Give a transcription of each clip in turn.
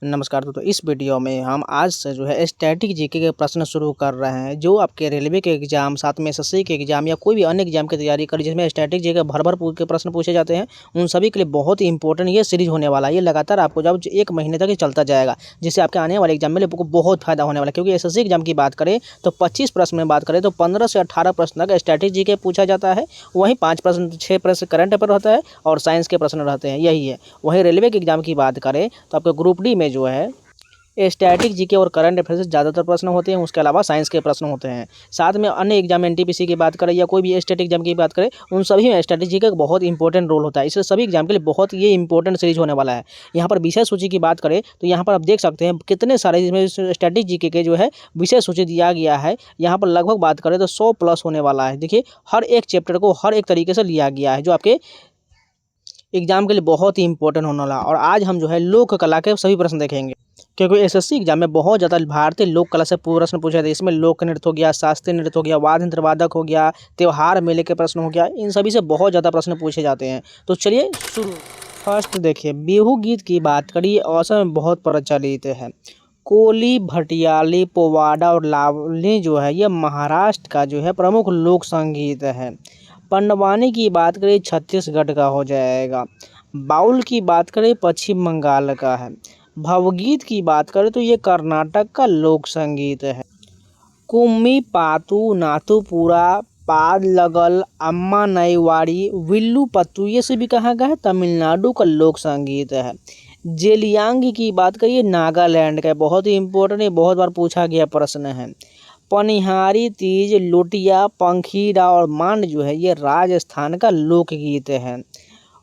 नमस्कार दोस्तों, इस वीडियो में हम आज से जो है स्टैटिक जीके के प्रश्न शुरू कर रहे हैं। जो आपके रेलवे के एग्जाम, साथ में एसएससी के एग्जाम या कोई भी अन्य एग्जाम की तैयारी करें जिसमें स्टैटिक जीके भर के प्रश्न पूछे जाते हैं, उन सभी के लिए बहुत ही इंपॉर्टेंट ये सीरीज होने वाला है। ये लगातार आपको जब 1 महीने तक ये चलता जाएगा, जिससे आपके आने वाले एग्जाम में आपको बहुत फायदा होने वाला है। क्योंकि एसएससी एग्जाम की बात करें तो 25 प्रश्न में बात करें तो 15 से 18 प्रश्न तक स्टैटिक जीके पूछा जाता है। वहीं 5 प्रश्न 6 प्रश्न करंट अफेयर रहता है और साइंस के प्रश्न रहते हैं, यही है। वहीं रेलवे के एग्जाम की बात करें तो आपके ग्रुप डी में जो है स्टैटिक जीके और करंट अफेयर से ज़्यादातर प्रश्न होते हैं। उसके अलावा साइंस के प्रश्न होते हैं। साथ में अन्य एग्जाम एनटीपीसी की बात करें या कोई भी स्टेट एग्जाम की बात करें, उन सभी में स्टैटिक जीके का बहुत इंपॉर्टेंट रोल होता है। इसलिए सभी एग्जाम के लिए बहुत ये इंपॉर्टेंट सीरीज होने वाला है। यहाँ पर विषय सूची की बात करें तो यहाँ पर आप देख सकते हैं कितने सारे इसमें स्टैटिक जीके के जो है विषय सूची दिया गया है। यहाँ पर लगभग बात करें तो 100 प्लस होने वाला है। देखिए, हर एक चैप्टर को हर एक तरीके से लिया गया है, जो आपके एग्जाम के लिए बहुत ही इंपॉर्टेंट होने वाला। और आज हम जो है लोक कला के सभी प्रश्न देखेंगे, क्योंकि एसएससी एग्जाम में बहुत ज़्यादा भारतीय लोक कला से प्रश्न पूछे थे। इसमें लोक नृत्य हो गया, शास्त्रीय नृत्य हो गया, वाद्य यंत्र वादक हो गया, त्योहार मेले के प्रश्न हो गया, इन सभी से बहुत ज़्यादा प्रश्न पूछे जाते हैं। तो चलिए शुरू। फर्स्ट देखिए, बिहू गीत की बात करिए, असम में बहुत प्रचलित है। कोली, भटियाली, पोवाड़ा और लावनी जो है ये महाराष्ट्र का जो है प्रमुख लोक संगीत है। पंडवानी की बात करें छत्तीसगढ़ का हो जाएगा। बाउल की बात करें पश्चिम बंगाल का है। भावगीत की बात करें तो ये कर्नाटक का लोक संगीत है। कुम्मी, पातू, नाथुपुरा, पाद लगल, अम्मा नईवाड़ी, विल्लू पत्तू, ये सभी कहाँ का है? तमिलनाडु का लोक संगीत है। जेलियांग की बात करिए नागालैंड का, बहुत ही इंपॉर्टेंट है, बहुत बार पूछा गया प्रश्न है। पनिहारी तीज, लुटिया, पंखीड़ा और मांड जो है ये राजस्थान का लोकगीत है।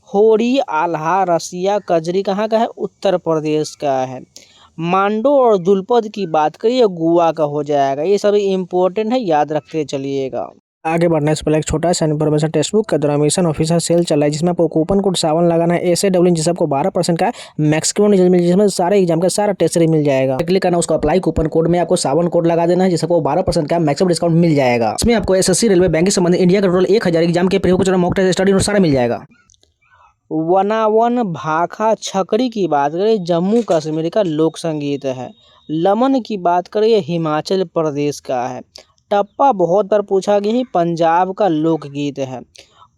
होरी, आल्हा, रसिया, कजरी कहाँ का है? उत्तर प्रदेश का है। मांडो और दुलपद की बात करिए गोवा का हो जाएगा। ये सभी इंपॉर्टेंट है, याद रखते चलिएगा। आगे बढ़ने से पहले एक छोटा सा इन्फॉर्मेशन, टेक्स्ट बुक का द्वारा मिशन ऑफिशियल सेल चल रहा है, जिसमें आपको कूपन कोड 7 लगाना है SAW, जिससे आपको 12% का मैक्सिमम रिजल्ट मिल, जिसमें सारे एग्जाम का सारा टेस्ट सीरीज मिल जाएगा। क्लिक करना, उसको अप्लाई कूपन कोड में आपको 7 कोड लगा देना है, जिससे आपको 12% का मैक्सिमम डिस्काउंट मिल जाएगा। इसमें आपको एसएससी, रेलवे, बैंक से संबंधित इंडिया का टोटल 1000 एग्जाम के प्री मॉक टेस्ट स्टडी सारा मिल जाएगा। वनावन, भाखा, छकड़ी की बात करें जम्मू कश्मीर का लोक संगीत है। लमन की बात करें हिमाचल प्रदेश का है। टप्पा बहुत बार पूछा गया है, पंजाब का लोकगीत है।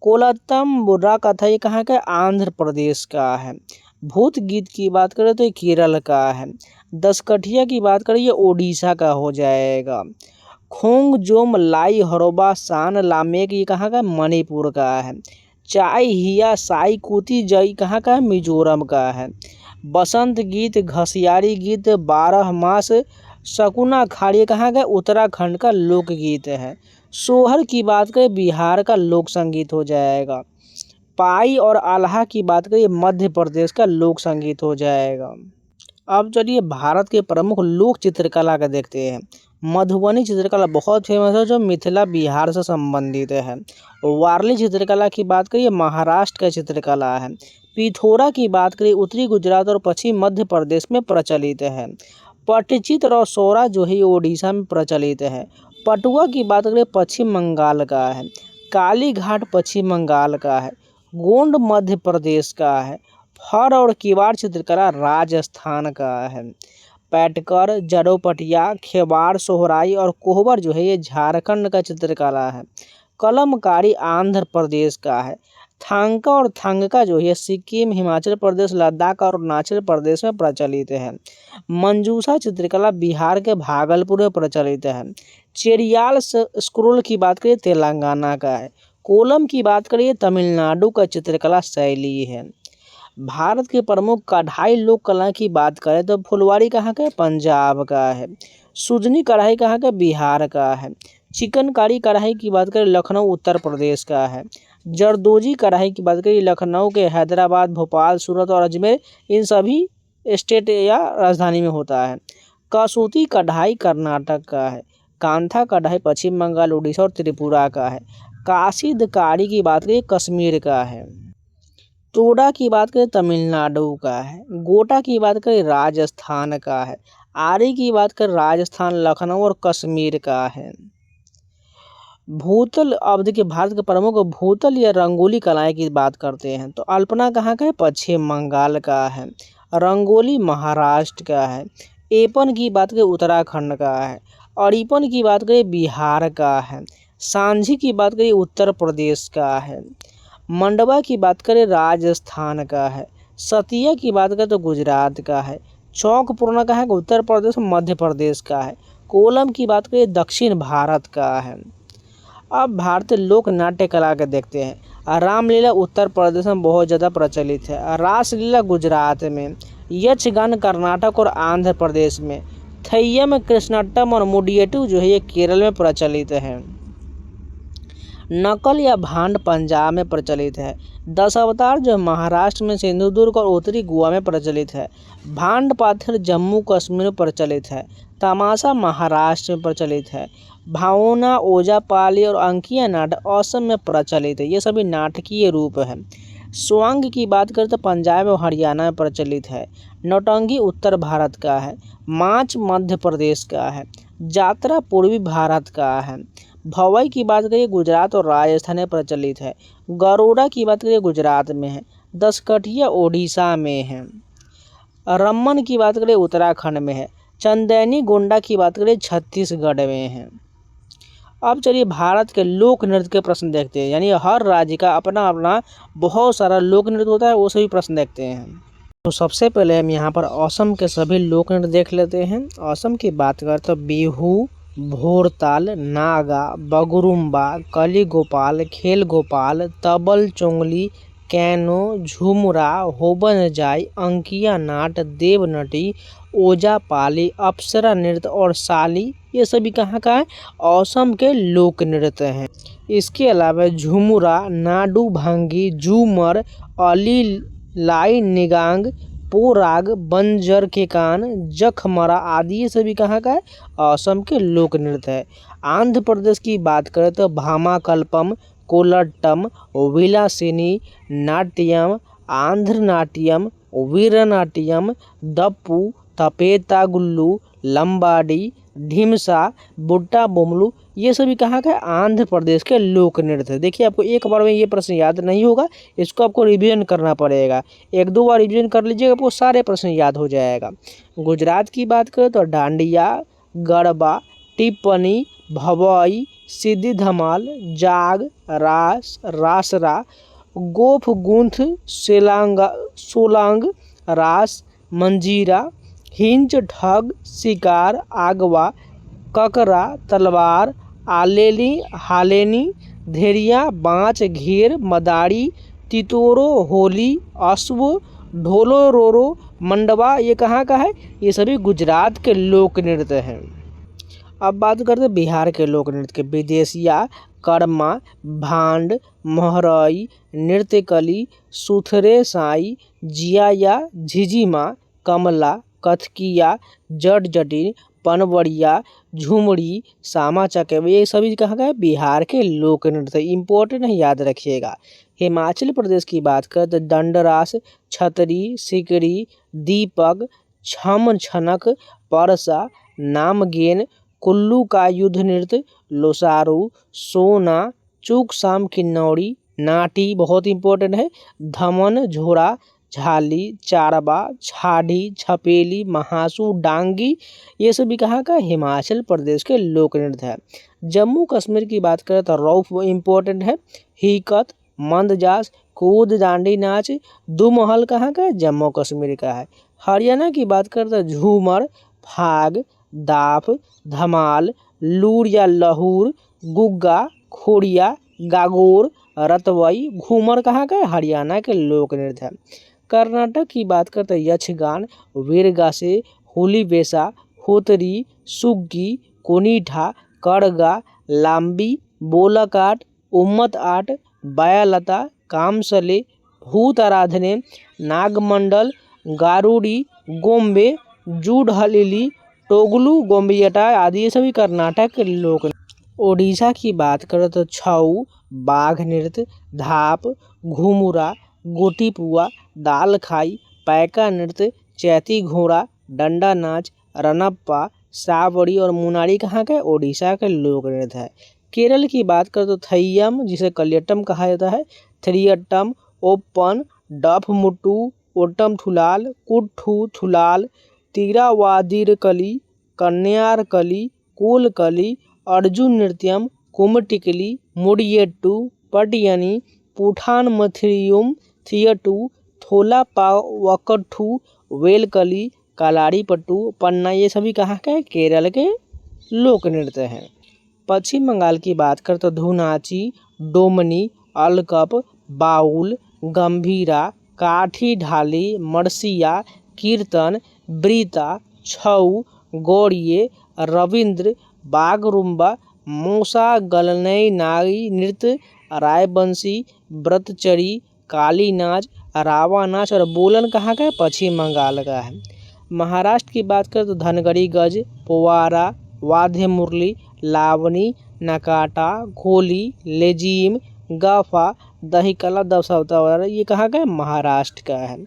कोलत्तम बुर्रा कथा ये कहाँ का? आंध्र प्रदेश का है। भूत गीत की बात करें तो ये केरल का है। दसकठिया की बात करें ये ओडिशा का हो जाएगा। खोंग जोम लाई हरोबा सान लामेक ये कहाँ का? मणिपुर का है। चाय हिया साई कुती जई कहाँ का है? मिजोरम का है। बसंत गीत, घसियारी गीत, 12 मास, शकुना खाड़ी कहाँ का? उत्तराखंड का लोकगीत है। सोहर की बात करें बिहार का लोक संगीत हो जाएगा। पाई और आल्हा की बात करें मध्य प्रदेश का लोक संगीत हो जाएगा। अब चलिए भारत के प्रमुख लोक चित्रकला का देखते हैं। मधुबनी चित्रकला बहुत फेमस है, जो मिथिला बिहार से संबंधित है। वारली चित्रकला की बात करिए महाराष्ट्र का चित्रकला है। पिथौरा की बात करिए उत्तरी गुजरात और पश्चिम मध्य प्रदेश में प्रचलित है। पटचित्र और सौरा जो है ये ओडिशा में प्रचलित है। पटुआ की बात करें पश्चिम बंगाल का है। काली घाट पश्चिम बंगाल का है। गोंड मध्य प्रदेश का है। फर और किवाड़ चित्रकला राजस्थान का है। पैटकर, जड़ोपटिया, खेवाड़, सोहराई और कोहबर जो है ये झारखंड का चित्रकला है। कलमकारी आंध्र प्रदेश का है। थांका और थांगका जो है सिक्किम, हिमाचल प्रदेश, लद्दाख और अरुणाचल प्रदेश में प्रचलित है। मंजूसा चित्रकला बिहार के भागलपुर में प्रचलित है। चेरियाल स्क्रोल की बात करिए तेलंगाना का है। कोलम की बात करिए तमिलनाडु का चित्रकला शैली है। भारत के प्रमुख कढ़ाई लोक कला की बात करें तो फुलवाड़ी कहाँ का है? पंजाब का है। सुजनी कढ़ाई कहाँ का? बिहार का है। चिकनकारी कढ़ाई की बात करें लखनऊ उत्तर प्रदेश का है। जरदोजी कढ़ाई की बात करें लखनऊ के, हैदराबाद, भोपाल, सूरत और अजमेर, इन सभी स्टेट या राजधानी में होता है। कसूती कढ़ाई कर्नाटक का है। कांथा कढ़ाई पश्चिम बंगाल, उड़ीसा और त्रिपुरा का है। काशीदकारी की बात करें कश्मीर का है। तोड़ा की बात करें तमिलनाडु का है। गोटा की बात करें राजस्थान का है। आरी की बात करें राजस्थान, लखनऊ और कश्मीर का है। भूतल, अब देखिए भारत के प्रमुख भूतल या रंगोली कलाएं की बात करते हैं तो अल्पना कहाँ का है? पश्चिम बंगाल का है। रंगोली महाराष्ट्र का है। एपन की बात करें उत्तराखंड का है। अड़ीपन की बात करें बिहार का है। सांझी की बात करें उत्तर प्रदेश का है। मंडवा की बात करें राजस्थान का है। सतिया की बात करें तो गुजरात का है। चौकपूर्णा का है उत्तर प्रदेश मध्य प्रदेश का है। कोलम की बात करें दक्षिण भारत का है। अब भारतीय लोक नाट्य कला के देखते हैं। रामलीला उत्तर प्रदेश में बहुत ज़्यादा प्रचलित है। रासलीला गुजरात में। यक्षगान कर्नाटक और आंध्र प्रदेश में। थैयम कृष्णाटम और मुडियट्टू जो है ये केरल में प्रचलित है। नकल या भांड पंजाब में प्रचलित है। दशावतार जो महाराष्ट्र में सिंधुदुर्ग और उत्तरी गोवा में प्रचलित है। भांड पाथर जम्मू कश्मीर में प्रचलित है। तमाशा महाराष्ट्र में प्रचलित है। भावना ओजापाली और अंकिया नाटक असम में प्रचलित है। ये सभी नाटकीय रूप है। स्वांग की बात करें तो पंजाब और हरियाणा में प्रचलित है। नौटंकी उत्तर भारत का है। माच मध्य प्रदेश का है। जात्रा पूर्वी भारत का है। भवई की बात करिए गुजरात और राजस्थान में प्रचलित है। गरुड़ा की बात करिए गुजरात में है। दसकठिया ओडिशा में है। रम्मन की बात करें उत्तराखंड में है। चंदैनी गोंडा की बात करें छत्तीसगढ़ में है। अब चलिए भारत के लोक नृत्य के प्रश्न देखते हैं। यानी हर राज्य का अपना अपना बहुत सारा लोक नृत्य होता है, वो सभी प्रश्न देखते हैं। तो सबसे पहले हम यहाँ पर असम के सभी लोक नृत्य देख लेते हैं। असम की बात करें तो बिहू, भोरताल, नागा, बगुरुम्बा, कली गोपाल, खेल गोपाल, तबल चोंगली, कैनो, झुमरा, होबन जाई, अंकिया नाट, देवनटी, ओजापाली, अप्सरा नृत्य और साली, ये सभी कहाँ का है? असम के लोक नृत्य हैं। इसके अलावा झुमुरा, नाडू भांगी, झूमर, अली लाई निगांग, पोराग, बंजर के कान, जखमरा आदि ये सभी कहाँ का है? असम के लोक नृत्य है। आंध्र प्रदेश की बात करें तो भामाकल्पम, कोलट्टम, विलासिनी, नाट्यम, आंध्र नाट्यम, वीरनाट्यम, दप्पू, तपेतागुल्लू, लंबाडी, ढिमसा, बुट्टा बोमलू, ये सभी कहाँ का है? आंध्र प्रदेश के लोक नृत्य है। देखिए आपको एक बार में ये प्रश्न याद नहीं होगा, इसको आपको रिवीजन करना पड़ेगा। एक दो बार रिवीजन कर लीजिएगा, आपको सारे प्रश्न याद हो जाएगा। गुजरात की बात करें तो डांडिया, गरबा, टिप्पणी, भवई, सिद्धि धमाल, जाग, रास, रासरा, गोफ गुंथ, सोलांग, रास, मंजीरा, हिंच, ठग, शिकार, आगवा, ककरा, तलवार, आलेली, हालेनी, धेरिया, बाँच, घेर, मदारी, तितोरो, होली, अश्व, ढोलो रोरो, मंडवा, ये कहाँ का है? ये सभी गुजरात के लोक नृत्य हैं। अब बात करते हैं बिहार के लोक नृत्य के। विदेशिया, कर्मा, भांड, मोहरई, नृत्यकली, सुथरे साई, जियाया, झिझिमा, कमला, कथकिया, जट जटिन, पनवड़िया, झुमड़ी, सामा चकेवा, ये सभी कहाँ का है? बिहार के लोक नृत्य। इम्पोर्टेंट है, याद रखिएगा। हिमाचल प्रदेश की बात करें तो दंडरास, छतरी, सिकरी, दीपक, छम छनक, परसा, नामगेन, कुल्लू का युद्ध नृत्य, लोसारू, सोना, चूक शाम किन्नौरी, नाटी बहुत इंपॉर्टेंट है, धमन, झोरा, झाली, चारबा, छाड़ी, छपेली, महासू, डांगी, ये सभी कहाँ का? हिमाचल प्रदेश के लोक नृत्य है। जम्मू कश्मीर की बात करें तो रौफ इम्पोर्टेंट है। हिकत, मंदजास, कूद दांडी नाच, दुमहल कहाँ का है? जम्मू कश्मीर का है। हरियाणा की बात करें तो झूमर, फाग, दाफ, धमाल, लूर या लहूर, गुग्गा, खोड़िया, गागोर, रतवई, घूमर कहाँ का है? हरियाणा के लोक नृत्य है। कर्नाटक की बात करते हैं यक्षगान, वीरगासे, हुलीबेसा, होतरी, सुग्गी, कोनीठा, करगा, लांबी, बोलाकाट, उम्मत आट, बयालता, कामसले, भूत आराधने, नागमंडल, गारुड़ी, गोम्बे, जूडहलिली, टोगलू, गोम्बियटा आदि ये सभी कर्नाटक के लोक। ओडिशा की बात करें तो छऊ, बाघ नृत्य, धाप, घुमुरा, गोटीपुआ, दाल खाई, पैका नृत्य, चैती घोड़ा, डंडा नाच, रनप्पा, सावड़ी और मुनारी कहाँ का? ओडिशा के लोक नृत्य है। केरल की बात करें तो थैयम जिसे कलियट्टम कहा जाता है, थ्रियट्टम, ओप्पन, डफ मुट्टू, ओट्टम थुलाल, कुट्ठू थुलाल, तिरावादिरकली, कन्यारकली, कोलकली, अर्जुन नृत्यम, कुमटिकली, मुडियट्टू, पटियनी, पुठान मथिरियुम, थियटू, थोलापावकट्टू, वेलकली, कलारीपट्टू, पन्ना, ये सभी कहाँ के केरल के लोक नृत्य हैं। पश्चिम बंगाल की बात करें तो धुनाची, डोमनी, अलकप, बाउल, गंभीरा, काठी ढाली, मरसिया, कीर्तन, ब्रीता, छऊ, गौड़िये, रविंद्र, बागरुम्बा, मूसा, गलनई नाई नृत्य, रायबंशी, व्रतचरी, काली नाच, रावा नाच और बोलन कहाँ का है, पश्चिम बंगाल का है। महाराष्ट्र की बात करें तो धनगरी गज, पोवारा, वाद्य मुरली, लावनी, नकाटा, घोली, लेजीम, गाफा, दहीकला, दशवता वगैरह, ये कहाँ का है, महाराष्ट्र का है।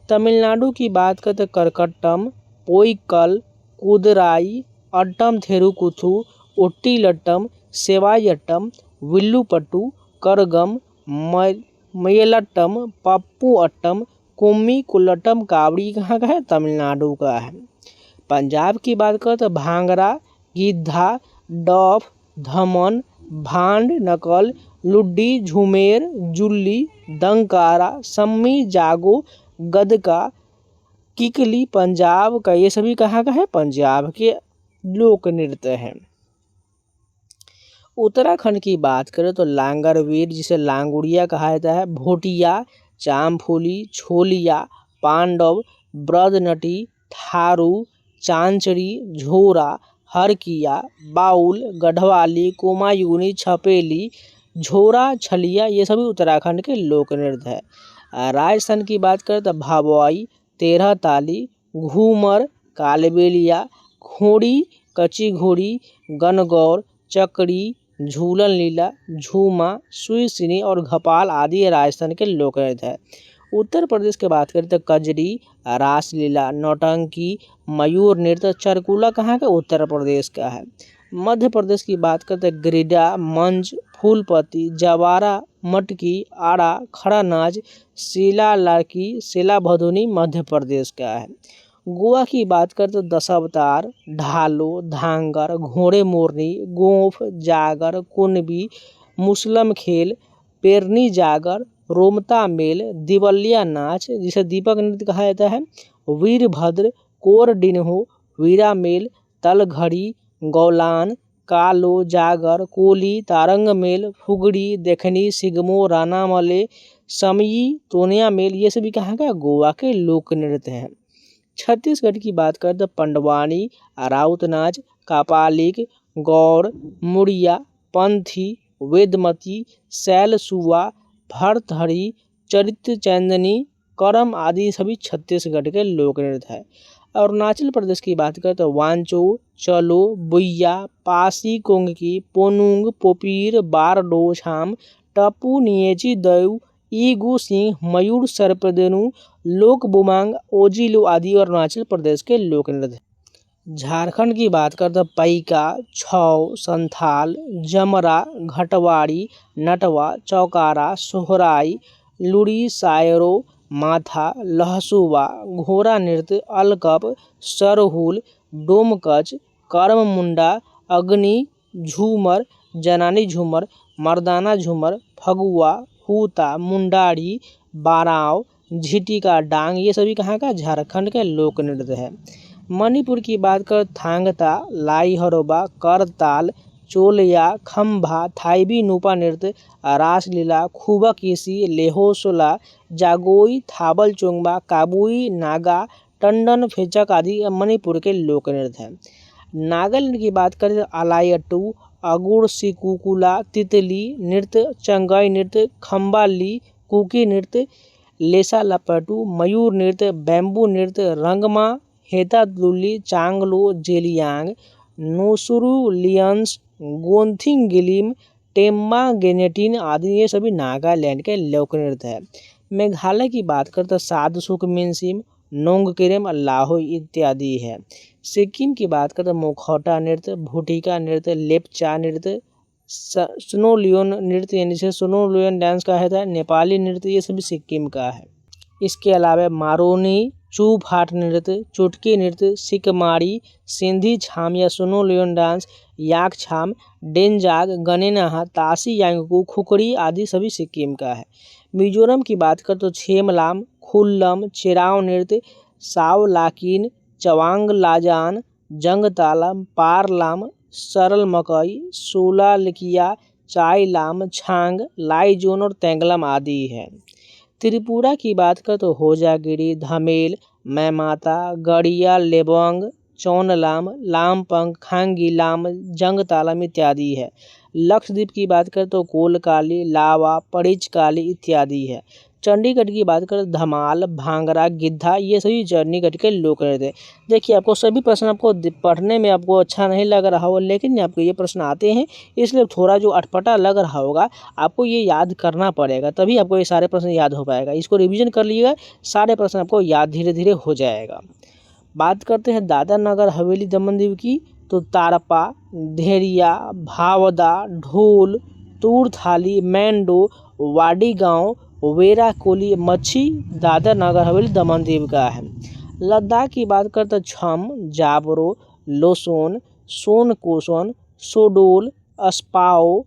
तमिलनाडु की बात करें तो करकट्टम, पोईकल, कुदराई, अट्टम थेरुकुथु, ओट्टीलट्टम, सेवायट्टम, विल्लुपट्टू, करगम, मयलट्टम, पप्पू अट्टम, कुम्मी कुल्लट्टम, कावड़ी कहाँ का है, तमिलनाडु का है। पंजाब की बात करें तो भांगड़ा, गिद्धा, डफ, धमन, भांड, नकल, लुड्डी, झूमेर, जुल्ली, दंकारा, सम्मी, जागो, गदका, किकली, पंजाब का, ये सभी कहाँ का है, पंजाब के लोक नृत्य हैं। उत्तराखंड की बात करें तो लांगरवीर, जिसे लांगुड़िया कहा जाता है, भोटिया, चामफोली, छोलिया, पांडव, ब्रजनटी, थारू, चांचरी, झोरा, हरकिया, बाउल, गढ़वाली, कुमायूनी, छपेली, झोरा, छलिया, ये सभी उत्तराखंड के लोक नृत्य है। राजस्थान की बात करें तो भावई, तेरह ताली, घूमर, कालबेलिया, घोड़ी, कच्ची घोड़ी, गनगौर, चकड़ी, झूलन लीला, झूमा, सुईसिनी और घपाल आदि राजस्थान के लोक नृत्य है। उत्तर प्रदेश की बात करें तो कजरी, रासलीला, नौटंकी, मयूर नृत्य, चरकुला कहाँ का, उत्तर प्रदेश का है। मध्य प्रदेश की बात करते हैं गिरिडा, मंच, फूलपति, जवारा, मटकी, आड़ा, खड़ा नाच, सीला लाकी, सीला भदोनी मध्य प्रदेश का है। गोवा की बात करते तो दशावतार, ढालो, धांगर, घोड़े मोरनी, गोफ, जागर, कुनबी, मुसलम खेल, पेरनी जागर, रोमता मेल, दिवलिया नाच, जिसे दीपक नृत्य कहा जाता है, वीरभद्र, कोरडिन्हो, वीरा मेल, तलघड़ी, गौलान, कालो, जागर, कोली, तारंग मेल, फुगड़ी, देखनी, सिगमो, रानामले, समई, तोनिया मेल, ये सभी कहाँ का, गोवा के लोक नृत्य हैं। छत्तीसगढ़ की बात करें तो पंडवानी, राउत नाच, कापालिक, गौर, मुड़िया, पंथी, वेदमती, शैलसुआ, भरथरी, चरित्र चंदनी, करम आदि सभी छत्तीसगढ़ के लोक नृत्य है। अरुणाचल प्रदेश की बात करें तो वांचो, चलो, बुइया, पासी कोंगकी, पोनुंग, पोपीर, बारडो छाम, टपू, नियेची, दयु, ईगू सिंह, मयूर सर्पदेनु, लोक बुमांग, ओजिलो आदि अरुणाचल प्रदेश के लोक नृत्य। झारखंड की बात करते हैं पैका, छौ, संथाल, जमरा, घटवाड़ी, नटवा, चौकारा, सोहराई, लुड़ी, सायरो, माथा, लहसुआ, घोड़ा नृत्य, अलकप, सरहुल, डोमकच, कर्म मुंडा, अग्नि, झूमर, जनानी झूमर, मर्दाना झूमर, फगुआ, हूता, मुंडारी, बाराव, झिटिका, डांग, ये सभी कहाँ का, झारखंड के लोक नृत्य है। मणिपुर की बात कर थांगता, लाई हरोबा, करताल, चोलिया, खम्भा, थाईबी नूपा नृत्य, रासलीला, खुबा केसी, लेहोसोला, जागोई, थाबल चोंगबा, काबुई, नागा, टंडन फेचक आदि मणिपुर के लोक नृत्य हैं। नागालैंड की बात करें तो अलायट्टू, अगुड़ सिकुकुला, तितली नृत्य, चंगाई नृत्य, खम्बाली, कुकी नृत्य, लेसा लपटू, मयूर नृत्य, बैम्बू नृत्य, रंगमा, हेतादुली, चांगलो, जेलियांग, नोसुरुलियंस, गोंथिंगिलिम, टेम्मा गेनेटिन आदि ये सभी नागालैंड के लोक नृत्य है। मेघालय की बात करें तो सादसुक मिनसिम, नोंगकिरेम, लाहोई इत्यादि है। सिक्किम की बात करें तो मुखौटा नृत्य, भूटिका नृत्य, लेपचा नृत्य, स्नो लियोन नृत्य यानी से स्नो लियोन डांस का है, नेपाली नृत्य, ये सभी सिक्किम का है। इसके अलावा मारूनी, चूप हाट नृत्य, चुटकी नृत्य, सिकमारी, सिंधी छाम या सुनो लियोन डांस, याक छाम, डेंजाग, गनेनाहा, तासी यांगकू, खुकड़ी आदि सभी सिक्किम का है। मिजोरम की बात करें तो छेमलाम, खुल्लम, चेराव नृत्य, साव लाकिन, चवांग लाजान, जंगतालम, पारलाम, सरल मकई, सोला लिकिया, चाईलाम, छांग, लाइजोन और तेंगलम आदि है। त्रिपुरा की बात करें तो होजागिरी, धमेल, मैमाता, गड़िया, लेबोंग, चौनलाम, लामपंग, खांगीलाम, जंगतालम इत्यादि है। लक्षद्वीप की बात करें तो कोलकाली, लावा, परिचकाली इत्यादि है। चंडीगढ़ की बात करें धमाल, भांगड़ा, गिद्धा ये सभी चंडीगढ़ के लोक नृत्य हैं। देखिए आपको सभी प्रश्न आपको पढ़ने में आपको अच्छा नहीं लग रहा हो, लेकिन आपको ये प्रश्न आते हैं इसलिए थोड़ा जो अटपटा लग रहा होगा आपको ये याद करना पड़ेगा, तभी आपको ये सारे प्रश्न याद हो पाएगा। इसको रिवीजन कर लीजिएगा, सारे प्रश्न आपको याद धीरे धीरे हो जाएगा। बात करते हैं दादरा नगर हवेली दमन दीव की, तो तारपा, धेरिया, भावदा, ढोल, तूर थाली, मैंडो, वाडी गांव, वेरा कोली, मच्छी दादरा नगर हवेली दमन दीव का है। लद्दाख की बात करते तो छम, जाबरो, लोसोन, सोनकोसन, सोडोल, अस्पाओ,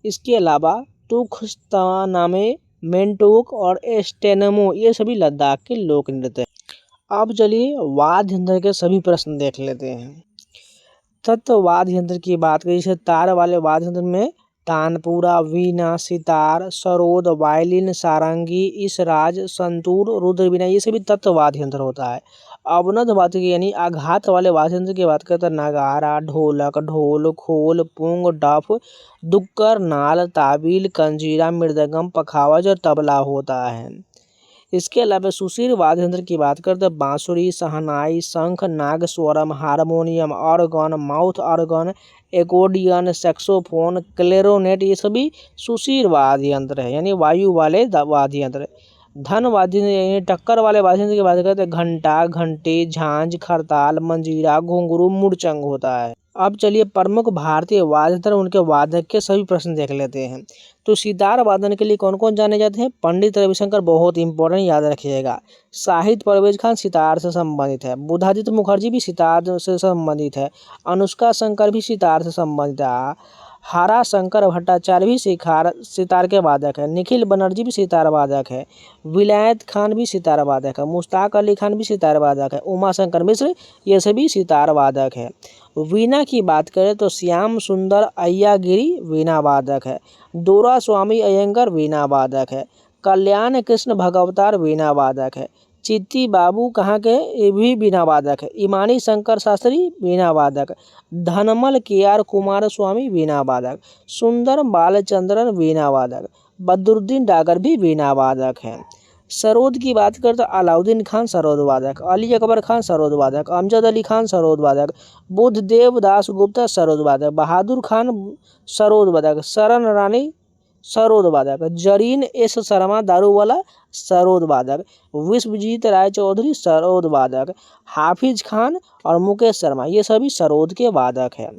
इसके अलावा तुखस्तानामे, मेंटोक और एस्टेनमो ये सभी लद्दाख के लोक नृत्य हैं। अब चलिए वाद्य यंत्र के सभी प्रश्न देख लेते हैं। तत्व वाद्य यंत्र की बात करें जैसे तार वाले वाद्य यंत्र में तानपुरा, वीणा, सितार, सरोद, वायलिन, सारंगी, इसराज, संतूर, रुद्र वीणा ये सभी तत्व वाद्य यंत्र होता है। अवनद वाद्य यानी आघात वाले वाद्य यंत्र की बात करते हैं नगारा, ढोलक, ढोल, खोल, पुंग, डफ, दुक्कर, नाल, ताबील, कंजीरा, मृदंगम, पखावज और तबला होता है। इसके अलावा सुशील वाद्य यंत्र की बात करते हैं बांसुरी, शहनाई, शंख, nagaswaram, harmonium, organ, mouth organ, accordion, saxophone, clarinet ये सभी सुशील वाद्य यंत्र है यानी वायु वाले वाद्य यंत्र। धन वाद्य यानी टक्कर वाले वाद्य यंत्र की बात करते हैं घंटा, घंटी, झांझ, खरताल, मंजीरा, घुंघरू, मुड़चंग होता है। अब चलिए प्रमुख भारतीय वाद्य यंत्र उनके वादक के सभी प्रश्न देख लेते हैं। तो सितार वादन के लिए कौन कौन जाने जाते हैं? पंडित रविशंकर बहुत इंपॉर्टेंट याद रखिएगा। शाहिद परवेज खान सितार से संबंधित है। बुधादित्य मुखर्जी भी सितार से संबंधित है। अनुष्का शंकर भी सितार से संबंधित है। हारा शंकर भट्टाचार्य भी सितार के वादक है। निखिल बनर्जी भी सितार वादक है। विलायत खान भी सितार वादक है। मुश्ताक अली खान भी सितार वादक है। उमा शंकर मिश्र ये सभी सितार वादक है। वीणा की बात करें तो श्याम सुंदर अय्यागिरी वीणा वादक है। दोरा स्वामी अयंगर वीणा वादक है। कल्याण कृष्ण भगवतार वीणा वादक है। चित्ती बाबू कहाँ के ये भी वीणा वादक है। इमानी शंकर शास्त्री वीणा वादक। धनमल KR कुमार स्वामी वीणा वादक। सुंदर बालचंद्रन वीणा वादक। बदरुद्दीन डागर भी वीणा वादक हैं। सरोद की बात करते तो अलाउद्दीन खान सरोद वादक, अली अकबर खान सरोद वादक, अमजद अली खान सरोद वादक, बुद्धदेव दास गुप्ता सरोद वादक, बहादुर खान सरोद वादक, शरण रानी सरोद वादक, जरीन S शर्मा दारूवाला सरोद वादक, विश्वजीत राय चौधरी सरोद वादक, हाफिज खान और मुकेश शर्मा ये सभी सरोद के वादक हैं।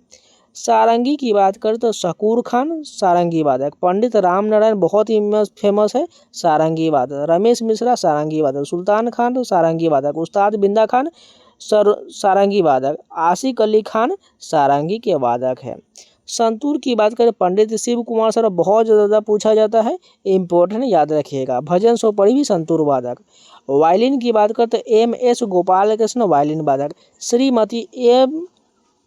सारंगी की बात करें तो शकूर खान सारंगी वादक, पंडित राम नारायण बहुत ही फेमस है सारंगी वादक, रमेश मिश्रा सारंगी वादक, सुल्तान खान सारंगी वादक, उस्ताद बिंदा खान सारंगी वादक, आशिक अली खान सारंगी के वादक है। संतूर की बात करें पंडित शिव कुमार सर बहुत ज़्यादा पूछा जाता है, इम्पोर्टेंट याद रखिएगा। भजन सोपड़ी भी संतूर वादक। वायलिन की बात करते MS गोपाल कृष्ण वायलिन वादक, श्रीमती M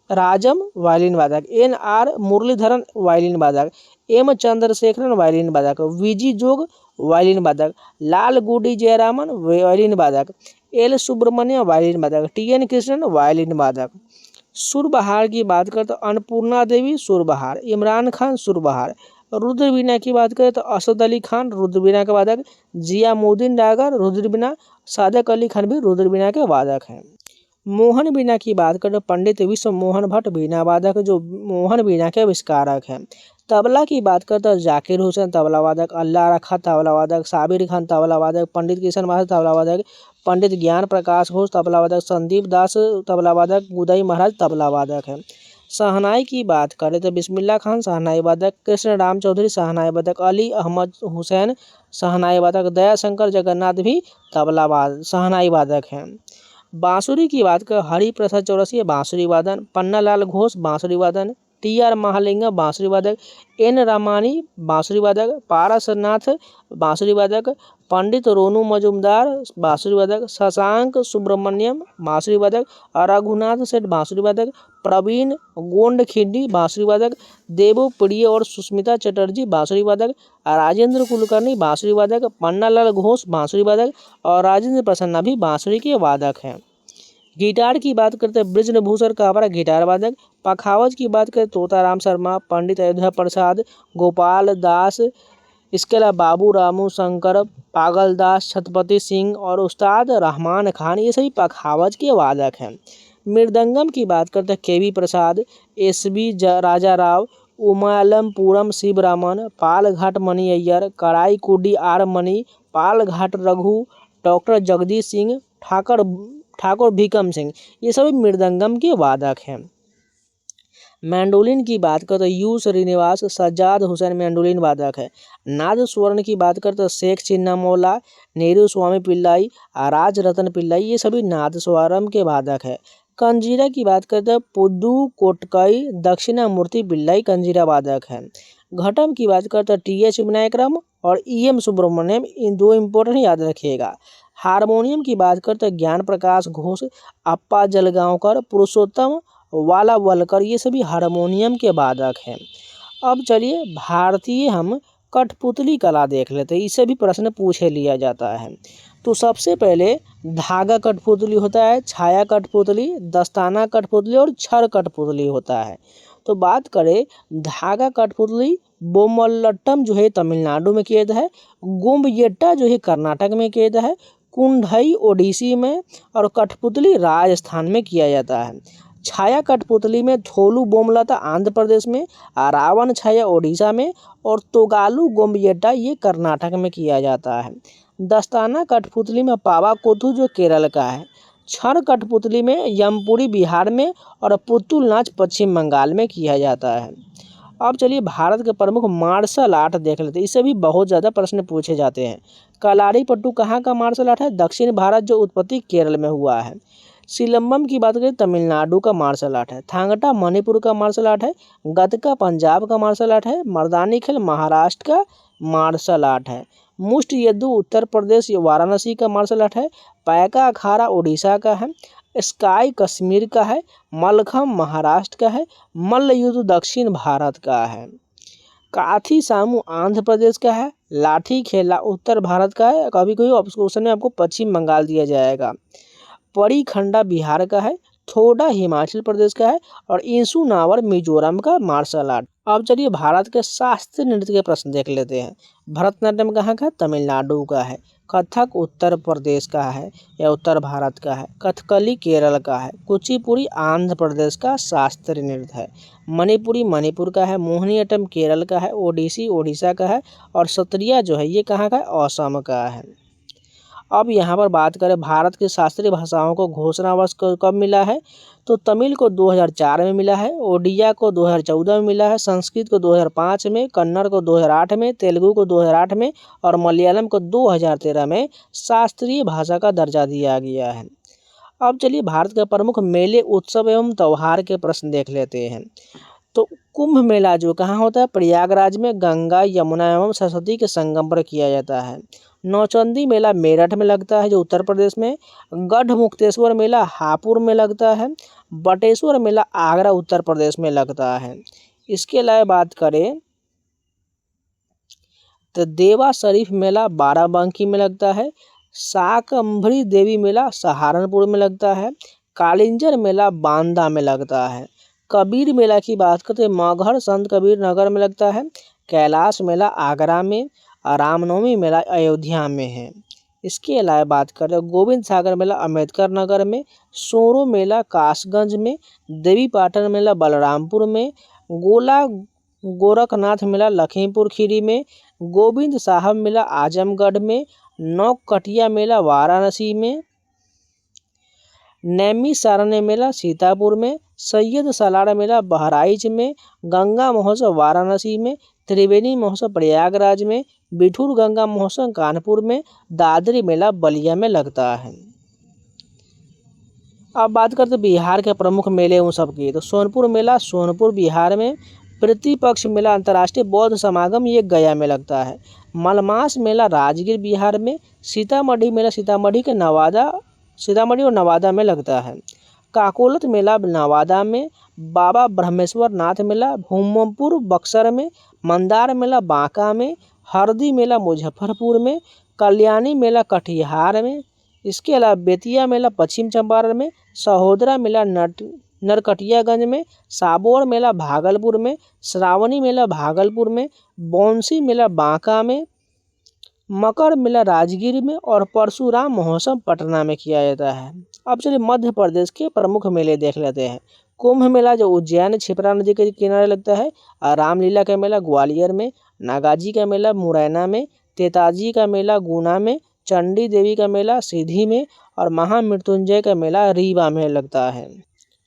राजम वायलिन वादक, NR मुरलीधरन वायलिन वादक, M चंद्रशेखरन वायलिन वादक, VG जोग वायलिन वादक, लाल गुडी जयरामन वायलिन वादक, L सुब्रमण्य वायलिन वादक, TN कृष्णन वायलिन वादक। सुरबहार की बात करें तो अन्नपूर्णा देवी सुरबहार, इमरान खान सुरबहार। रुद्र वीणा की बात करें तो असद अली खान रुद्र वीणा के वादक, जियामुद्दीन डागर रुद्र वीणा, सादक अली खान भी रुद्र वीणा के वादक हैं। मोहन वीणा की बात करें तो पंडित विश्व मोहन भट्ट वीणा वादक जो मोहन वीणा के आविष्कारक हैं। तबला की बात करते हैं जाकिर हुसैन तबला वादक, अल्लाह रखा तबला वादक, साबिर खान तबला वादक, पंडित किशन मास्टर तबला वादक, पंडित ज्ञान प्रकाश घोष तबला वादक, संदीप दास तबला वादक, उदय महाराज तबला वादक है। शहनाई की बात करें तो बिस्मिल्लाह खान शहनाई वादक, कृष्ण राम चौधरी शहनाई वादक, अली अहमद हुसैन शहनाई वादक, दयाशंकर जगन्नाथ भी शहनाई वादक हैं। बांसुरी की बात करें हरि प्रसाद चौरसिया बांसुरी वादन, पन्नालाल घोष बांसुरी वादन, टी.आर. महालिंगम बांसुरी वादक, एन रामानी बांसुरी वादक, पारसनाथ बांसुरी वादक, पंडित रोनू मजुमदार बांसुरी वादक, शशांक सुब्रमण्यम बांसुरी वादक, रघुनाथ सेठ बांसुरी वादक, प्रवीण गोंडखिंडी बांसुरी वादक, देवो प्रिय और सुस्मिता चटर्जी बांसुरी वादक, राजेंद्र कुलकर्णी बांसुरी वादक, पन्नालाल घोष बांसुरी वादक और राजेंद्र प्रसन्ना भी बांसुरी के वादक हैं। गिटार की बात करते हैं बृजभूषण काबरा गिटार वादक, पखावज की बात करें तोताराम शर्मा, पंडित अयोध्या प्रसाद, गोपाल दास, इसके अलावा बाबू रामू शंकर, पागल दास, छत्रपति सिंह और उस्ताद रहमान खान, ये सभी पखावज के वादक हैं। मृदंगम की बात करते हैं के.वी. प्रसाद, एस.बी. राजा राव, उमालमपुरम शिवरामन, पालघाट मणि अय्यर, कराईकुडी आर मणि, पालघाट रघु, डॉक्टर जगदीश सिंह, ठाकुर भीकम सिंह, ये सभी मृदंगम के वादक हैं। मैंडोलिन की बात करते तो यू श्रीनिवास, सज्जाद हुसैन मैंडोलिन वादक है। नाद स्वर्ण की बात करते तो शेख चिन्नामौला, नेहरू स्वामी पिल्लाई, राज रतन पिल्लाई, ये सभी नाद स्वरम के वादक है। कंजीरा की बात करते हैं पुद्दू कोटकई दक्षिणामूर्ति पिल्लाई कंजीरा वादक है। घटम की बात करते हैं टी.एच. विनायकरम और ई.एम. सुब्रमण्यम, इन दो इम्पोर्टेंट याद रखिएगा। हारमोनियम की बात करते हैं ज्ञान प्रकाश घोष, अप्पा जलगांवकर, पुरुषोत्तम वालावलकर, ये सभी हारमोनियम के वादक हैं। अब चलिए भारतीय हम कठपुतली कला देख लेते हैं, इससे भी प्रश्न पूछे लिया जाता है। तो सबसे पहले धागा कठपुतली होता है, छाया कठपुतली, दस्ताना कठपुतली और छड़ कठपुतली होता है। तो बात करें धागा कठपुतली, बोमल्लट्टम जो है तमिलनाडु में किया जाता है, गोम्बयट्टा जो है कर्नाटक में किया जाता है, कुंडई ओडिसी में और कठपुतली राजस्थान में किया जाता है। छाया कठपुतली में थोलू बोमलता आंध्र प्रदेश में, रावण छाया ओडिशा में और तोगालू गोम्बयट्टा ये कर्नाटक में किया जाता है। दस्ताना कठपुतली में पावाकोथू जो केरल का है, छड़ कठपुतली में यमपुरी बिहार में और पुतुल नाच पश्चिम बंगाल में किया जाता है। अब चलिए भारत के प्रमुख मार्शल आर्ट देख लेते हैं, इससे भी बहुत ज़्यादा प्रश्न पूछे जाते हैं। कलारीपट्टू कहाँ का मार्शल आर्ट है? दक्षिण भारत, जो उत्पत्ति केरल में हुआ है। सिलंबम की बात करें तमिलनाडु का मार्शल आर्ट है। थांगटा मणिपुर का मार्शल आर्ट है। गतका पंजाब का मार्शल आर्ट है। मर्दानी खेल महाराष्ट्र का मार्शल आर्ट है। मुष्ट युद्ध उत्तर प्रदेश वाराणसी का मार्शल आर्ट है। पैका अखाड़ा उड़ीसा का है। स्काई कश्मीर का है। मलखम महाराष्ट्र का है। मल्ल युद्ध दक्षिण भारत का है। काथी सामू आंध्र प्रदेश का है। लाठी खेला उत्तर भारत का है। कभी कभी ऑप्शन में आपको पश्चिम बंगाल दिया जाएगा। परी खंडा बिहार का है। थोडा हिमाचल प्रदेश का है और इंसू नावर मिजोरम का मार्शल आर्ट। अब चलिए भारत के शास्त्रीय नृत्य के प्रश्न देख लेते हैं। भरतनाट्यम कहाँ का है? तमिलनाडु का है। कथक उत्तर प्रदेश का है या उत्तर भारत का है। कथकली केरल का है। कुचिपुड़ी आंध्र प्रदेश का शास्त्रीय नृत्य है। मणिपुरी मणिपुर का है। मोहिनीअट्टम केरल का है। ओडिसी ओडिशा का है और सत्रिया जो है ये कहाँ का है? असम का है। अब यहाँ पर बात करें भारत की शास्त्रीय भाषाओं को घोषणा वर्ष कब मिला है? तो तमिल को 2004 में मिला है। ओडिया को 2014 में मिला है। संस्कृत को 2005 में, कन्नड़ को 2008 में, तेलुगु को 2008 में और मलयालम को 2013 में शास्त्रीय भाषा का दर्जा दिया गया है। अब चलिए भारत के प्रमुख मेले उत्सव एवं त्यौहार के प्रश्न देख लेते हैं। तो कुंभ मेला जो कहाँ होता है? प्रयागराज में गंगा यमुना एवं सरस्वती के संगम पर किया जाता है। नौचंदी मेला मेरठ में लगता है जो उत्तर प्रदेश में। गढ़ मुक्तेश्वर मेला हापुड़ में लगता है। बटेश्वर मेला आगरा उत्तर प्रदेश में लगता है। इसके अलावा बात करें तो देवा शरीफ मेला बाराबंकी में लगता है। शाकंभरी देवी मेला सहारनपुर में लगता है। कालिंजर मेला बांदा में लगता है। कबीर मेला की बात करते हैं मगहर संत कबीर नगर में लगता है। कैलाश मेला आगरा में। रामनवमी मेला अयोध्या में है। इसके अलावा बात करें गोविंद सागर मेला अम्बेडकर नगर में। सोरो मेला कासगंज में। देवी पाटन मेला बलरामपुर में। गोला गोरखनाथ मेला लखीमपुर खीरी में। गोविंद साहब मेला आजमगढ़ में। नौकटिया मेला वाराणसी में। नैमी सारण्य मेला सीतापुर में, सैयद सालार मेला बहराइच में, गंगा महोत्सव वाराणसी में, त्रिवेणी महोत्सव प्रयागराज में, बिठूर गंगा महोत्सव कानपुर में, दादरी मेला बलिया में लगता है। अब बात करते हैं बिहार के प्रमुख मेले उन सब की। तो सोनपुर मेला सोनपुर बिहार में, प्रतिपक्ष मेला अंतर्राष्ट्रीय बौद्ध समागम ये गया में लगता है। मलमास मेला राजगीर बिहार में, सीतामढ़ी मेला सीतामढ़ी और नवादा में लगता है। काकोलत मेला नवादा में, बाबा ब्रह्मेश्वर नाथ मेला भूमपुर बक्सर में, मंदार मेला बांका में, हरदी मेला मुजफ्फरपुर में, कल्याणी मेला कटिहार में। इसके अलावा बेतिया मेला पश्चिम चंपारण में, सहोदरा मेला नरकटियागंज में, साबौर मेला भागलपुर में, श्रावणी मेला भागलपुर में, बौंसी मेला बांका में, मकर मेला राजगीर में और परशुराम महोत्सव पटना में किया जाता है। अब चलिए मध्य प्रदेश के प्रमुख मेले देख लेते हैं। कुंभ मेला जो उज्जैन क्षिप्रा नदी के किनारे लगता है, रामलीला का मेला ग्वालियर में, नागाजी का मेला मुरैना में, तेताजी का मेला गुना में, चंडी देवी का मेला सीधी में और महामृत्युंजय का मेला रीवा में लगता है।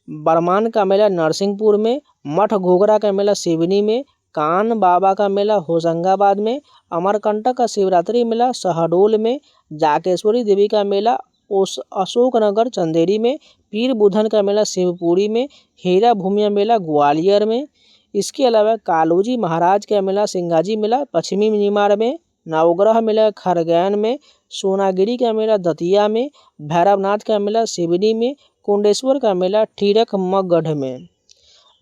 बरमान का मेला नरसिंहपुर में, मठ घोघरा का मेला सिवनी में, कान बाबा का मेला होशंगाबाद में, अमरकंटक का शिवरात्रि मेला शहडोल में, जाकेश्वरी देवी का मेला अशोकनगर चंदेरी में, पीर बुधन का मेला शिवपुरी में, हीरा भूमिया मेला ग्वालियर में। इसके अलावा कालूजी महाराज का मेला सिंगाजी मेला पश्चिमी निमाड़ में, नवग्रह मेला खरगैन में, सोनागिरी का मेला दतिया में, भैरवनाथ का मेला सिवनी में, कुंडेश्वर का मेला ठीरक मगढ़ में,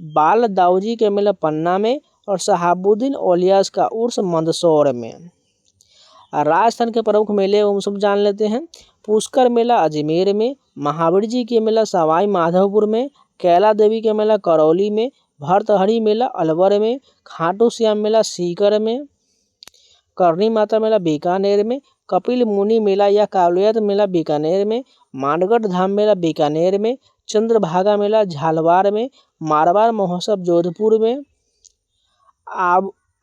बाल दाऊजी का मेला पन्ना में और शहाबुद्दीन औलियास का उर्स मंदसौर में। राजस्थान के प्रमुख मेले हम सब जान लेते हैं। पुष्कर मेला अजमेर में, महावीर जी के मेला सवाई माधोपुर में, कैला देवी का मेला करौली में, भरतहरी मेला अलवर में, खाटू श्याम मेला सीकर में, करणी माता मेला बीकानेर में, कपिल मुनि मेला या कावलियत मेला बीकानेर में, मानगढ़ धाम मेला बीकानेर में, चंद्रभागा मेला झालवाड़ में, मारवाड़ महोत्सव जोधपुर में,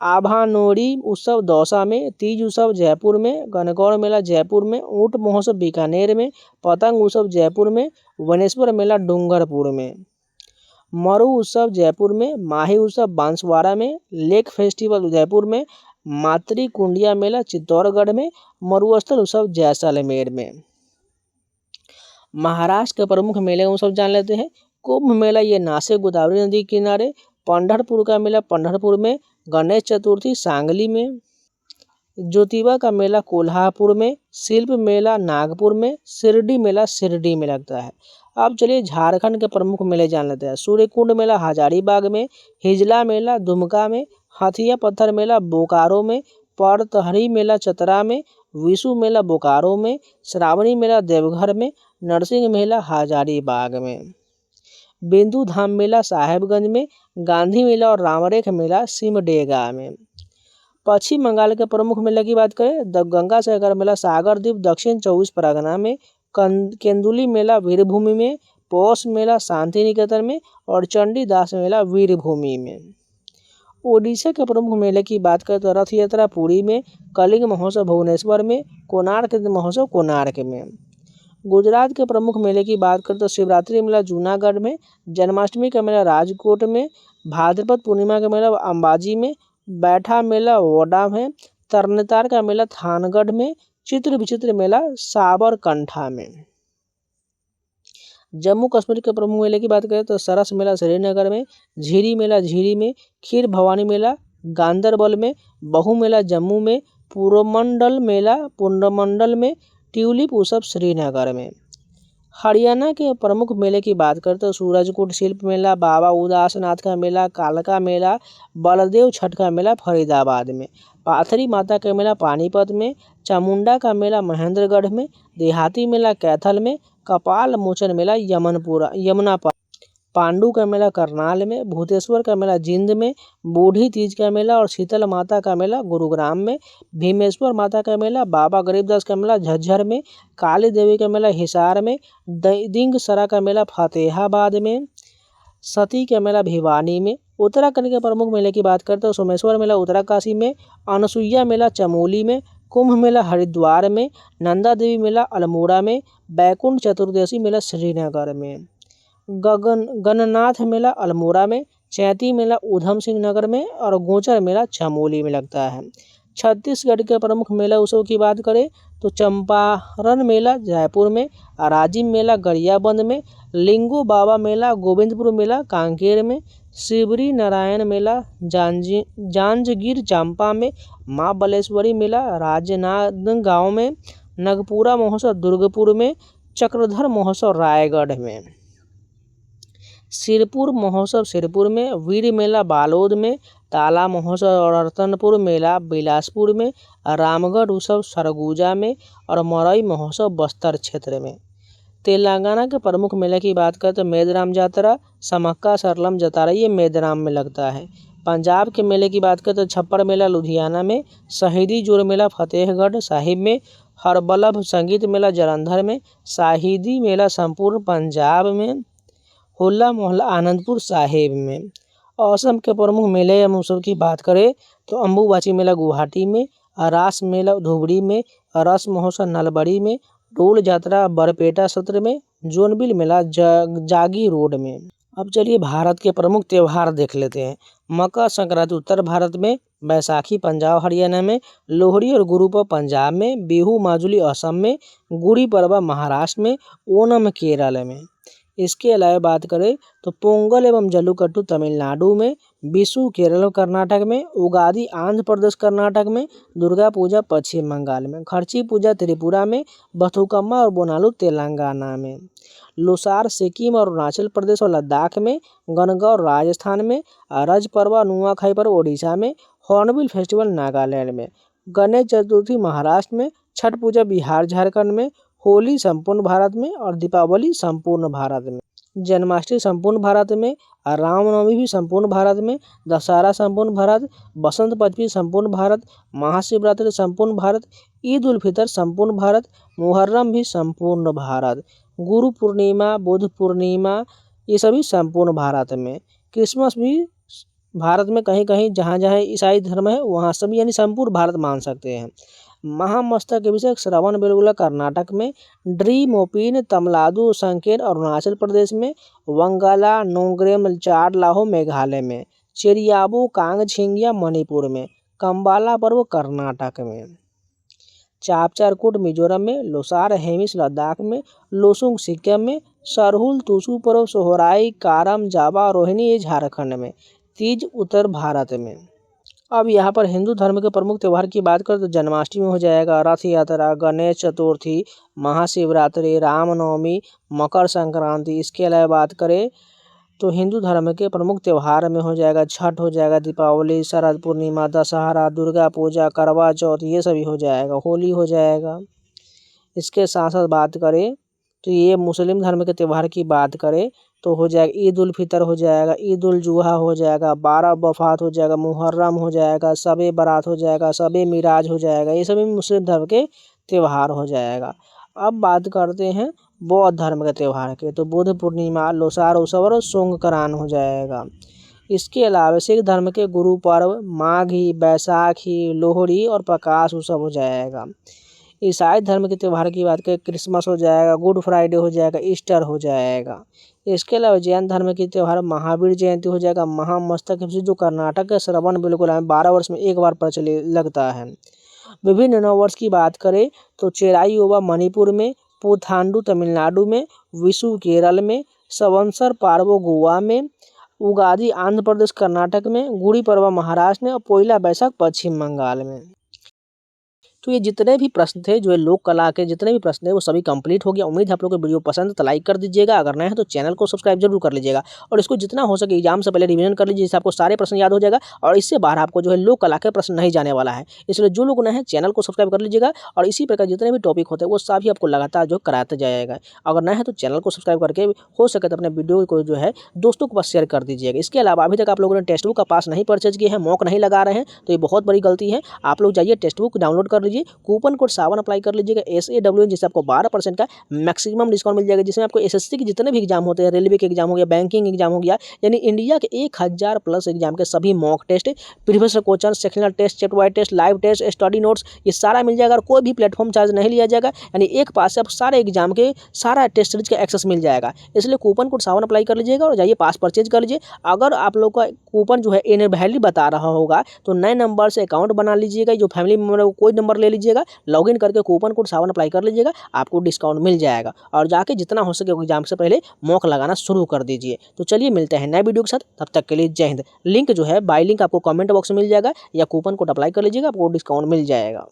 आभानोरी उत्सव दौसा में, तीज उत्सव जयपुर में, गणगौर मेला जयपुर में, ऊंट महोत्सव बीकानेर में, पतंग उत्सव जयपुर में, वनेश्वर मेला डूंगरपुर में, मरु उत्सव जयपुर में, माही उत्सव बांसवाड़ा में, लेक फेस्टिवल उदयपुर में, मातृ कुंडिया मेला चित्तौड़गढ़ में, मरुस्थल उत्सव जैसलमेर में। महाराष्ट्र के प्रमुख मेले हम सब जान लेते हैं। कुंभ मेला ये नासिक गोदावरी नदी के किनारे, पंढरपुर का मेला पंढरपुर में, गणेश चतुर्थी सांगली में, ज्योतिबा का मेला कोल्हापुर में, शिल्प मेला नागपुर में, शिरडी मेला शिरडी में लगता है। अब चलिए झारखंड के प्रमुख मेले जान लेते हैं। सूर्यकुंड मेला हजारीबाग में, हिजला मेला दुमका में, हथिया पत्थर मेला बोकारो में, परतहरी मेला चतरा में, विशु मेला बोकारो में, श्रावणी मेला देवघर में, नरसिंह मेला हजारीबाग में, बिंदु धाम मेला साहेबगंज में, गांधी मेला और रामरेख मेला सिमडेगा में। पश्चिम बंगाल के प्रमुख मेले की बात करें तो गंगा सागर मेला सागर द्वीप दक्षिण 24 परगना में, केंदुली मेला वीरभूमि में, पौष मेला शांति निकेतन में और चंडीदास मेला वीरभूमि में। ओडिशा के प्रमुख मेले की बात करें तो रथ यात्रा पुरी में, कलिंग महोत्सव भुवनेश्वर में, कोणार्क महोत्सव कोणार्क में। गुजरात के प्रमुख मेले की बात करें तो शिवरात्रि मेला जूनागढ़ में, जन्माष्टमी का मेला राजकोट में, भाद्रपद पूर्णिमा का मेला अंबाजी में, बैठा मेला वोडा में, तरनेतार का मेला थानगढ़ में, चित्र विचित्र मेला साबरकंठा में। जम्मू कश्मीर के प्रमुख मेले की बात करें तो सरस मेला श्रीनगर में, झीरी मेला झीरी में, खीर भवानी मेला गांदरबल में, बहु मेला जम्मू में, पूर्वमंडल मेला पुंडमंडल में, ट्यूलिप उत्सव श्रीनगर में। हरियाणा के प्रमुख मेले की बात करें तो सूरजकुंड शिल्प मेला, बाबा उदासनाथ का मेला, कालका मेला, बलदेव छठ का मेला फरीदाबाद में, पाथरी माता का मेला पानीपत में, चामुंडा का मेला महेंद्रगढ़ में, देहाती मेला कैथल में, कपाल मोचन मेला यमुनापार, पांडु का मेला करनाल में, भूतेश्वर का मेला जिंद में, बूढ़ी तीज का मेला और शीतल माता का मेला गुरुग्राम में, भीमेश्वर माता का मेला, बाबा गरीबदास का मेला झज्जर में, काली देवी का मेला हिसार में, दिंगसरा का मेला फतेहाबाद में, सती का मेला भिवानी में। उत्तराखंड के प्रमुख मेले की बात करते हैं तो सोमेश्वर मेला उत्तरकाशी में, अनसुईया मेला चमोली में, कुंभ मेला हरिद्वार में, नंदा देवी मेला अल्मोड़ा में, बैकुंठ चतुर्दशी मेला श्रीनगर में, गणनाथ मेला अल्मोड़ा में, चैती मेला ऊधम सिंह नगर में और गोचर मेला चमोली में लगता है। छत्तीसगढ़ के प्रमुख मेला उत्सव की बात करें तो चंपारण मेला जयपुर में, राजिम मेला गरियाबंद में, लिंगो बाबा मेला गोविंदपुर मेला कांकेर में, शिवरी नारायण मेला जांजगीर चांपा में, माँ बलेश्वरी मेला राजनांदगांव में, नगपुरा महोत्सव दुर्गपुर में, चक्रधर महोत्सव रायगढ़ में, सिरपुर महोत्सव सिरपुर में, वीर मेला बालोद में, ताला महोत्सव रतनपुर मेला बिलासपुर में, रामगढ़ उत्सव सरगुजा में और मरई महोत्सव बस्तर क्षेत्र में। तेलंगाना के प्रमुख मेले की बात करें तो मेदराम जातरा, समक्का सरलम जतारा ये मेदराम में लगता है। पंजाब के मेले की बात करें तो छप्पर मेला लुधियाना में, शहीदी जोर मेला फतेहगढ़ साहिब में, हरबलभ संगीत मेला जालंधर में, शाहिदी मेला संपूर्ण पंजाब में, होला मोहल्ला आनंदपुर साहिब में। असम के प्रमुख मेले या उत्सव की बात करें तो अम्बुबाची मेला गुवाहाटी में, रास मेला धुबरी में, रस महोत्सव नलबड़ी में, डोल यात्रा बरपेटा सत्र में, जोनबिल मेला जागी रोड में। अब चलिए भारत के प्रमुख त्यौहार देख लेते हैं। मकर संक्रांति उत्तर भारत में, बैसाखी पंजाब हरियाणा में, लोहड़ी और गुरुपर्व पंजाब में, बिहू माजुली असम में, गुड़ी पड़वा महाराष्ट्र में, ओणम केरल में। इसके अलावा बात करें तो पोंगल एवं जल्लीकट्टू तमिलनाडु में, विशु केरल और कर्नाटक में, उगादी आंध्र प्रदेश कर्नाटक में, दुर्गा पूजा पश्चिम बंगाल में, खर्ची पूजा त्रिपुरा में, बथुकम्मा और बोनालू तेलंगाना में, लोसार सिक्किम और अरुणाचल प्रदेश और लद्दाख में, गणगौर राजस्थान में, रज पर्व नुआखाई पर्व ओडिशा में, हॉर्नबिल फेस्टिवल नागालैंड में, गणेश चतुर्थी महाराष्ट्र में, छठ पूजा बिहार झारखंड में, होली संपूर्ण भारत में और दीपावली संपूर्ण भारत में, जन्माष्टमी संपूर्ण भारत में, रामनवमी भी संपूर्ण भारत में, दशहरा संपूर्ण भारत, बसंत पंचमी संपूर्ण भारत, महाशिवरात्रि संपूर्ण भारत, ईद उल फितर संपूर्ण भारत, मुहर्रम भी संपूर्ण भारत, गुरु पूर्णिमा बुद्ध पूर्णिमा ये सभी संपूर्ण भारत में, क्रिसमस भी भारत में कहीं कहीं जहाँ जहाँ ईसाई धर्म है वहाँ सभी यानी संपूर्ण भारत मान सकते हैं। महामस्तक अभिषेक श्रवण बेलगोला कर्नाटक में, ड्रीम ओपिन तमिलनाडु संकेत अरुणाचल प्रदेश में, वंगाला नोंगरेम चार लाहो मेघालय में, चेरियाबो कांग छिंगिया मणिपुर में, कंबाला पर्व कर्नाटक में, चापचारकूट मिजोरम में, लोसार हेमिस लद्दाख में, लोसुंग सिक्किम में, सरहुल तुसु पर्व सोहराई कारम जावा रोहिणी ये झारखंड में, तीज उत्तर भारत में। अब यहाँ पर हिंदू धर्म के प्रमुख त्यौहार की बात करें तो जन्माष्टमी हो जाएगा, रथ यात्रा, गणेश चतुर्थी, महाशिवरात्रि, रामनवमी, मकर संक्रांति। इसके अलावा बात करें तो हिंदू धर्म के प्रमुख त्यौहार में हो जाएगा छठ हो जाएगा, दीपावली, शरद पूर्णिमा, दशहरा, दुर्गा पूजा, करवा चौथ ये सभी हो जाएगा, होली हो जाएगा। इसके साथ साथ बात करें तो ये मुस्लिम धर्म के त्यौहार की बात करें तो हो जाएगा ईद उल फितर हो जाएगा, ईद उल जुहा हो जाएगा, 12 वफात हो जाएगा, मुहर्रम हो जाएगा, शबे बारात हो जाएगा, शबे मिराज हो जाएगा, ये सभी मुस्लिम धर्म के त्यौहार हो जाएगा। अब बात करते हैं बौद्ध धर्म के त्यौहार के तो बुद्ध पूर्णिमा, लोसार उत्सव और सोंगकरान हो जाएगा। इसके अलावा सिख धर्म के गुरु पर्व, माघी, बैसाखी, लोहड़ी और प्रकाश उत्सव हो जाएगा। ईसाई धर्म के त्यौहार की बात करें क्रिसमस हो जाएगा, गुड फ्राइडे हो जाएगा, ईस्टर हो जाएगा। इसके अलावा जैन धर्म के त्यौहार महावीर जयंती हो जाएगा, महामस्तक जो कर्नाटक के श्रवण बेलगोला में 12 वर्ष में एक बार प्रचलित लगता है। विभिन्न नववर्ष की बात करें तो चेराईओबा मणिपुर में, पुथांडु तमिलनाडु में, विशु केरल में, संवत्सर पार्वो गोवा में, उगादी आंध्र प्रदेश कर्नाटक में, गुड़ी पड़वा महाराष्ट्र में और पोइला बैसाख पश्चिम बंगाल में। तो ये जितने भी प्रश्न थे जो लोक कला के जितने भी प्रश्न थे वो सभी कंप्लीट हो गया। उम्मीद है आप लोगों को वीडियो पसंद तो लाइक कर दीजिएगा, अगर नए हैं तो चैनल को सब्सक्राइब जरूर कर लीजिएगा और इसको जितना हो सके एग्जाम से पहले रिवीजन कर लीजिए, जिससे आपको सारे प्रश्न याद हो जाएगा और इससे बाहर आपको जो है लोक कला के प्रश्न नहीं जाने वाला है। इसलिए जो लोग नए हैं चैनल को सब्सक्राइब कर लीजिएगा और इसी प्रकार जितने भी टॉपिक होते हैं वो सभी आपको लगातार जो कराते जाएगा। अगर नए हैं तो चैनल को सब्सक्राइब करके हो सके तो अपने वीडियो को जो है दोस्तों के पास शेयर कर दीजिएगा। इसके अलावा अभी तक आप लोगों ने टेक्स्ट बुक का पास नहीं परचेज किया है, मॉक नहीं लगा रहे हैं तो ये बहुत बड़ी गलती है। आप लोग जाइए टेक्स्ट बुक डाउनलोड कर लीजिए। लीजिए, कूपन कोड सावन अप्लाई कर लीजिएगा SAWN, जिससे आपको 12% का मैक्सिमम डिस्काउंट मिल जाएगा, जिसमें आपको SSC के जितने भी एग्जाम होते हैं, रेलवे के एग्जाम हो गया, बैंकिंग एग्जाम हो गया, यानी इंडिया के 1000 प्लस एग्जाम के सभी mock test, previous question, sectional test, chapter wise test, live test, study notes, ये सारा मिल जाएगा और कोई भी प्लेटफॉर्म चार्ज नहीं लिया जाएगा। यानी एक पास से आप सारे एग्जाम के सारा टेस्ट सीरीज का एक्सेस मिल जाएगा। इसलिए कूपन कोड सावन अप्लाई कर लीजिएगा और जाइए पास परचेज कर लीजिए। अगर आप लोग का कूपन जो है इनवैलिड बता रहा होगा तो नए नंबर से अकाउंट बना लीजिएगा, जो फैमिली मेम्बर है वो कोई नंबर ले लीजिएगा, लॉगिन करके कूपन कोड सावन अप्लाई कर लीजिएगा, आपको डिस्काउंट मिल जाएगा। और जाके जितना हो सके एग्जाम से पहले मॉक लगाना शुरू कर दीजिए। तो चलिए मिलते हैं नए वीडियो के साथ, तब तक के लिए जय हिंद। लिंक जो है बाय लिंक आपको कमेंट बॉक्स में मिल जाएगा, या कूपन कोड अप्लाई कर लीजिएगा, आपको डिस्काउंट मिल जाएगा।